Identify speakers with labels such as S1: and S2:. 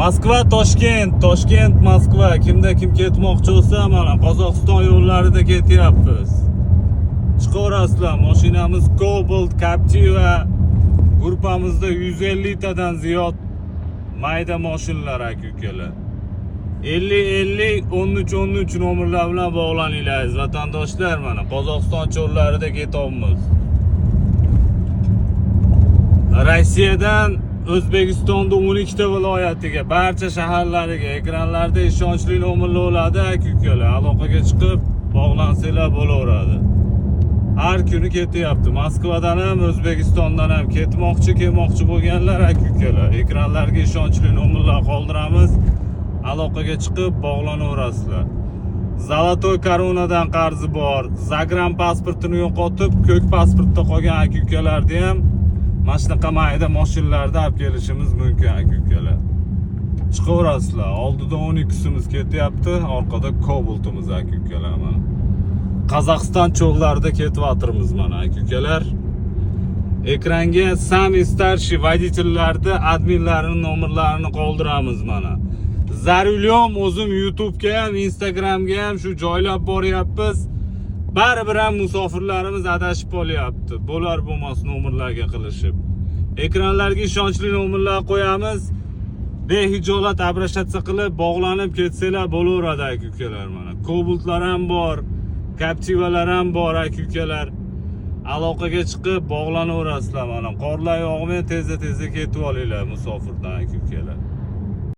S1: Moskva Toshkent, Toshkent Moskva. Kimda kim ketmoqchi bo'lsa, mana Qozog'iston yo'llarida ketyapmiz. Chiqaverasizlar. Mashinamiz Cobalt, Captiva. Gruppamizda 150 tadan ziyod mayda mashinalar aka-ukalar. 50 13 nomerlar bilan bog'laninglar vatandoshlar. Mana Qozog'iston cho'llarida ketyapmiz. Rossiyadan O'zbekistonda 12 ta viloyatiga, barcha shaharlariga ekranlarda ishonchli nomerlar bo'ladi aka-ukalar. Aloqaga chiqib bog'lansanglar bo'laveradi. Har kuni ketyapti. Moskvadan ham, O'zbekistondan ham kelmoqchi bo'lganlar aka-ukalar. Ekranlarga ishonchli nomerlar qoldiramiz. Aloqaga chiqib bog'lanaverasizlar. Zolotoy koronadan qarzi bor, Zagram pasportini yo'qotib, ko'k pasportda qolgan aka-ukalarni ham mana shunaqa mayda mashinalarda olib kelishimiz mumkin aka-ukalar. Chiqaverasizlar. Oldida 12simiz ketyapti, orqada Cobaltimiz aka-ukalar mana. Qozog'iston cho'llarida ketyapmiz mana aka-ukalar. Ekranga sami starshi voditellarni, adminlarning nomerlarini qoldiramiz mana. Zarulyom o'zim YouTube'ga ham, Instagram'ga ham shu joylab boryapmiz. Baribir ham musofirlarimiz adashib qolyapti. Bo'lar bo'lmas nomerlarga qilishib. Ekranlarga ishonchli nomerlar qo'yamiz. Behijolat обращаться qilib bog'lanib ketsanglar bo'laveradi aka-ukalar mana. Cobaltlar ham bor, Captivalar ham bor aka-ukalar. Aloqaga chiqib bog'lanaverasizlar mana. Qorlar yog'may tezda ketib olinglar musofirdan aka-ukalar.